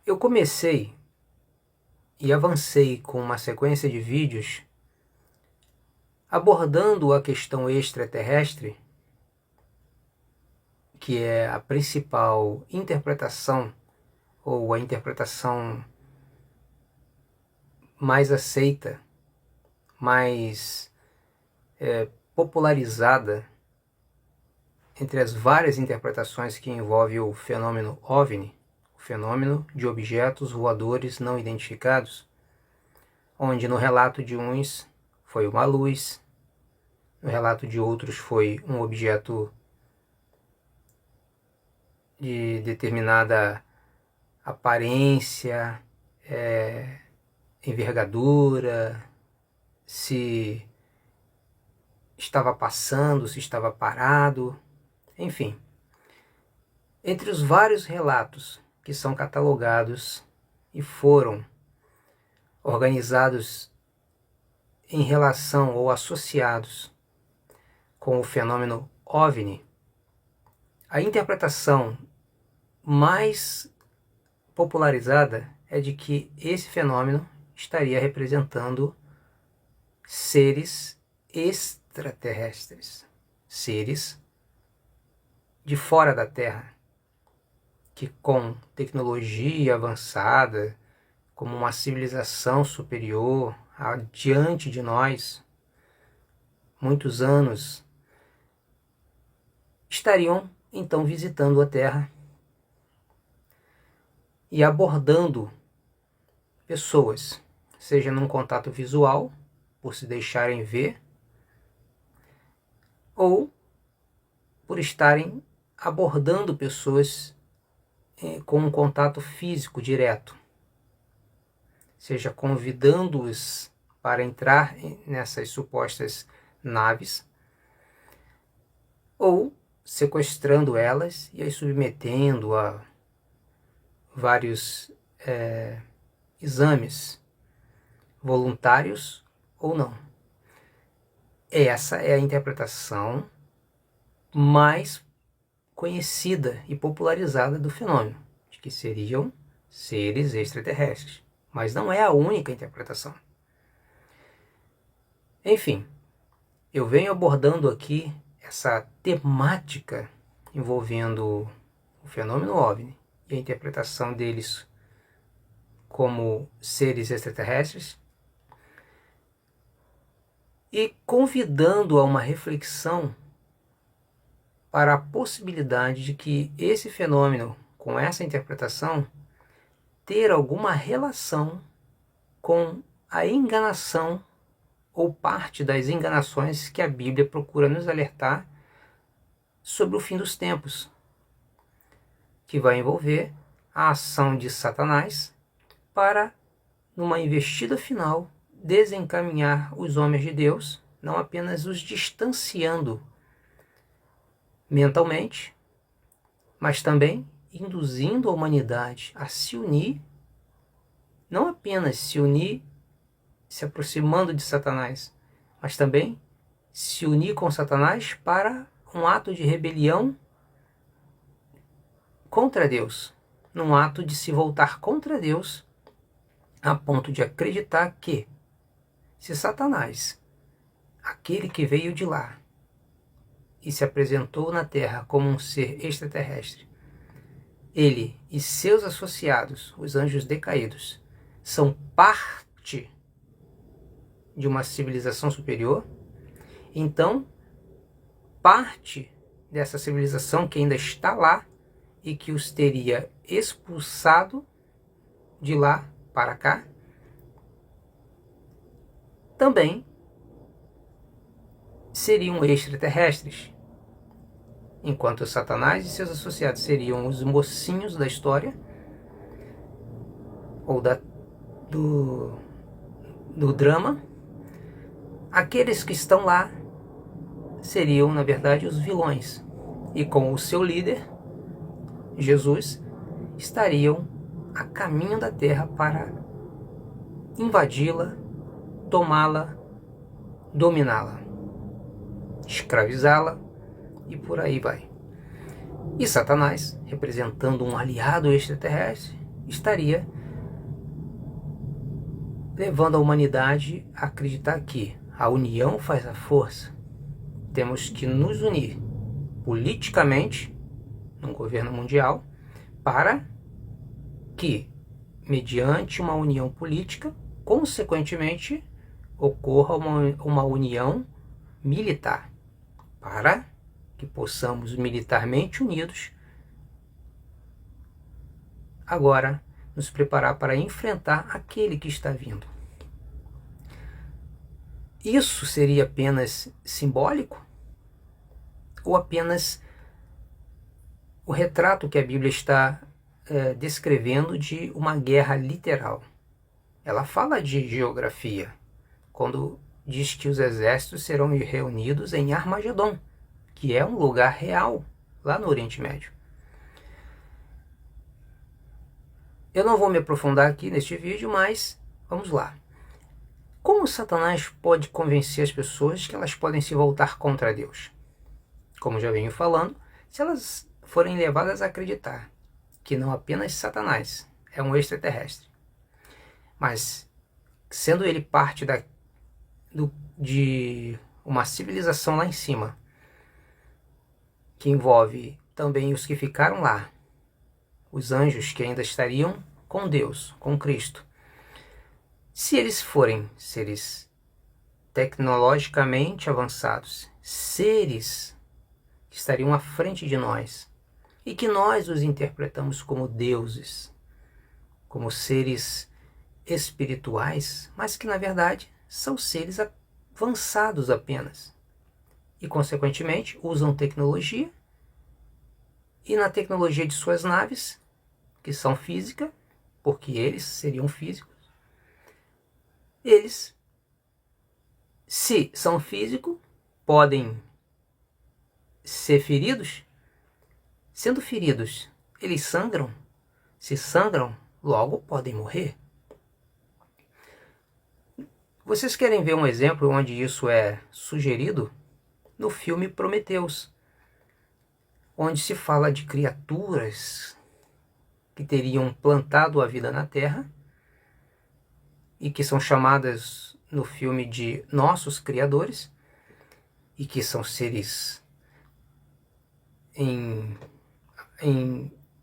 Eu comecei e avancei com uma sequência de vídeos abordando a questão extraterrestre, que é a principal interpretação ou a interpretação mais aceita, mais popularizada entre as várias interpretações que envolvem o fenômeno OVNI, o fenômeno de objetos voadores não identificados, onde no relato de uns foi uma luz, no relato de outros foi um objeto de determinada aparência, envergadura, se estava passando, se estava parado, enfim. Entre os vários relatos que são catalogados e foram organizados em relação ou associados com o fenômeno OVNI, a interpretação mais popularizada é de que esse fenômeno estaria representando seres extraterrestres, seres de fora da Terra, que com tecnologia avançada, como uma civilização superior, adiante de nós, muitos anos, estariam então visitando a Terra e abordando pessoas, seja num contato visual, por se deixarem ver, ou por estarem abordando pessoas com um contato físico direto, seja convidando-os para entrar nessas supostas naves, ou sequestrando elas e as submetendo a vários exames, voluntários ou não. Essa é a interpretação mais conhecida e popularizada do fenômeno, de que seriam seres extraterrestres. Mas não é a única interpretação. Enfim, eu venho abordando aqui essa temática envolvendo o fenômeno OVNI e a interpretação deles como seres extraterrestres, e convidando a uma reflexão para a possibilidade de que esse fenômeno, com essa interpretação, ter alguma relação com a enganação ou parte das enganações que a Bíblia procura nos alertar sobre o fim dos tempos, que vai envolver a ação de Satanás para, numa investida final, desencaminhar os homens de Deus, não apenas os distanciando mentalmente, mas também induzindo a humanidade a se unir, não apenas se unir se aproximando de Satanás, mas também se unir com Satanás para um ato de rebelião contra Deus, num ato de se voltar contra Deus, a ponto de acreditar que, se Satanás, aquele que veio de lá e se apresentou na Terra como um ser extraterrestre, ele e seus associados, os anjos decaídos, são parte de uma civilização superior, então parte dessa civilização que ainda está lá e que os teria expulsado de lá para cá, também seriam extraterrestres, enquanto Satanás e seus associados seriam os mocinhos da história, ou do drama. Aqueles que estão lá seriam, na verdade, os vilões, e com o seu líder, Jesus, estariam a caminho da Terra para invadi-la, tomá-la, dominá-la, escravizá-la e por aí vai. E Satanás, representando um aliado extraterrestre, estaria levando a humanidade a acreditar que a união faz a força. Temos que nos unir politicamente num governo mundial para que, mediante uma união política, consequentemente, ocorra uma união militar, para que possamos, militarmente unidos, agora nos preparar para enfrentar aquele que está vindo. Isso seria apenas simbólico? Ou apenas o retrato que a Bíblia está descrevendo de uma guerra literal? Ela fala de geografia, quando diz que os exércitos serão reunidos em Armagedon, que é um lugar real lá no Oriente Médio. Eu não vou me aprofundar aqui neste vídeo, mas vamos lá. Como Satanás pode convencer as pessoas que elas podem se voltar contra Deus? Como já venho falando, se elas forem levadas a acreditar que não apenas Satanás é um extraterrestre, mas sendo ele parte de uma civilização lá em cima, que envolve também os que ficaram lá, os anjos que ainda estariam com Deus, com Cristo. Se eles forem seres tecnologicamente avançados, seres que estariam à frente de nós, e que nós os interpretamos como deuses, como seres espirituais, mas que na verdade são seres avançados apenas, e consequentemente usam tecnologia, e na tecnologia de suas naves, que são física, porque eles seriam físicos, eles, se são físicos, podem ser feridos. Sendo feridos, eles sangram. Se sangram, logo podem morrer. Vocês querem ver um exemplo onde isso é sugerido? No filme Prometheus, onde se fala de criaturas que teriam plantado a vida na Terra e que são chamadas no filme de nossos criadores, e que são seres em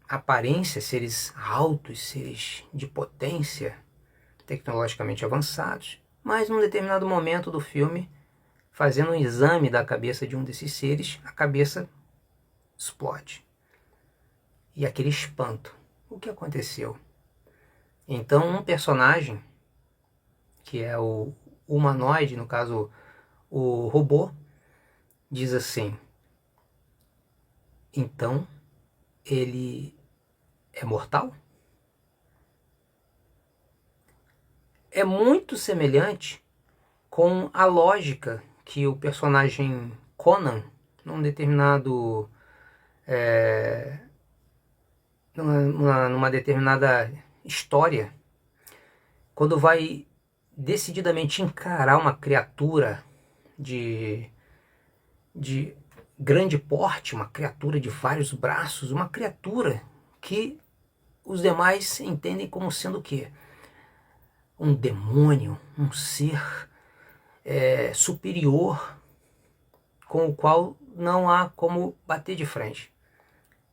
aparência, seres altos, seres de potência, tecnologicamente avançados, mas num determinado momento do filme, fazendo um exame da cabeça de um desses seres, a cabeça explode. E aquele espanto. O que aconteceu? Então um personagem, que é o humanoide, no caso o robô, diz assim: então ele é mortal? É muito semelhante com a lógica que o personagem Conan, numa determinada história, quando vai decididamente encarar uma criatura de grande porte, uma criatura de vários braços, uma criatura que os demais entendem como sendo o quê? Um demônio, um ser superior, com o qual não há como bater de frente.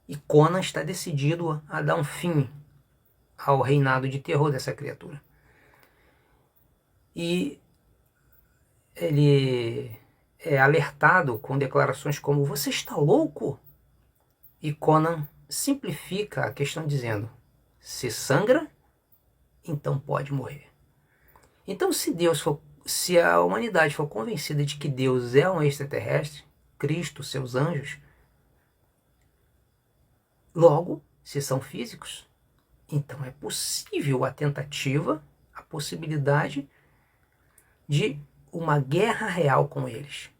E Conan está decidido a dar um fim ao reinado de terror dessa criatura. E ele é alertado com declarações como: você está louco? E Conan simplifica a questão dizendo: se sangra, então pode morrer. Então se a humanidade for convencida de que Deus é um extraterrestre, Cristo, seus anjos, logo, se são físicos, então é possível a tentativa, a possibilidade de uma guerra real com eles.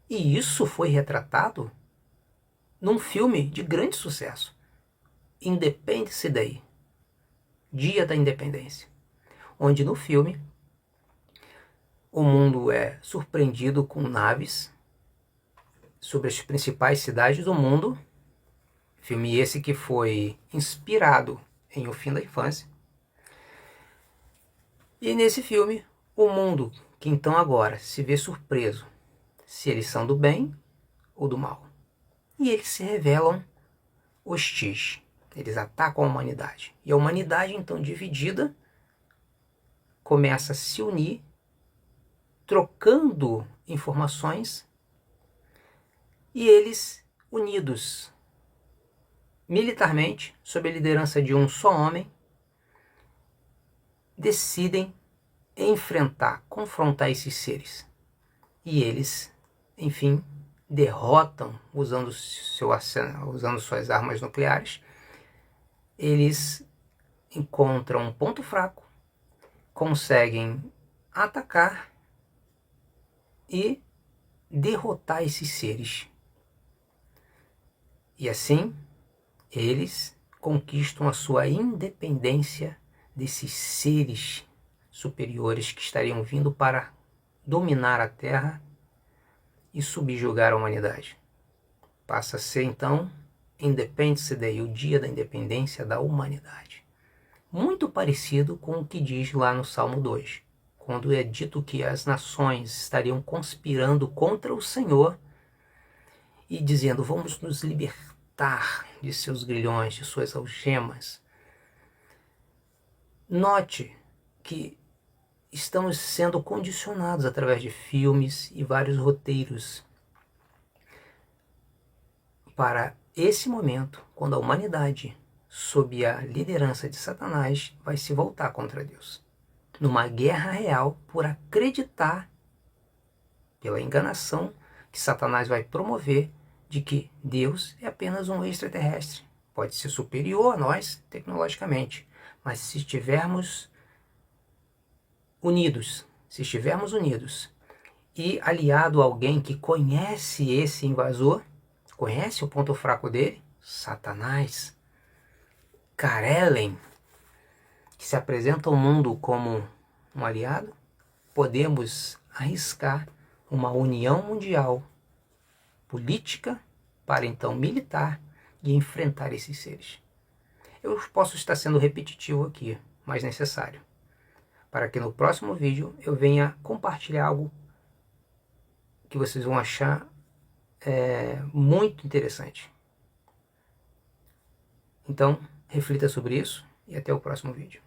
E isso foi retratado num filme de grande sucesso, Independence Day, Dia da Independência, onde no filme o mundo é surpreendido com naves sobre as principais cidades do mundo. Filme esse que foi inspirado em O Fim da Infância. E nesse filme, o mundo que então agora se vê surpreso se eles são do bem ou do mal. E eles se revelam hostis. Eles atacam a humanidade. E a humanidade, então dividida, começa a se unir, trocando informações, e eles, unidos militarmente, sob a liderança de um só homem, decidem enfrentar, confrontar esses seres. E eles, enfim, derrotam usando suas armas nucleares. Eles encontram um ponto fraco, conseguem atacar e derrotar esses seres. E assim, eles conquistam a sua independência desses seres superiores que estariam vindo para dominar a Terra e subjugar a humanidade. Passa a ser, então, Independence Day, o dia da independência da humanidade. Muito parecido com o que diz lá no Salmo 2, quando é dito que as nações estariam conspirando contra o Senhor e dizendo: vamos nos libertar de seus grilhões, de suas algemas. Note que estamos sendo condicionados através de filmes e vários roteiros para esse momento, quando a humanidade, sob a liderança de Satanás, vai se voltar contra Deus, numa guerra real por acreditar, pela enganação que Satanás vai promover, de que Deus é apenas um extraterrestre. Pode ser superior a nós tecnologicamente, mas se estivermos unidos e aliado a alguém que conhece esse invasor, conhece o ponto fraco dele, Satanás, Karelen, que se apresenta ao mundo como um aliado, podemos arriscar uma união mundial política para então militar e enfrentar esses seres. Eu posso estar sendo repetitivo aqui, mas necessário, para que no próximo vídeo eu venha compartilhar algo que vocês vão achar muito interessante. Então, reflita sobre isso e até o próximo vídeo.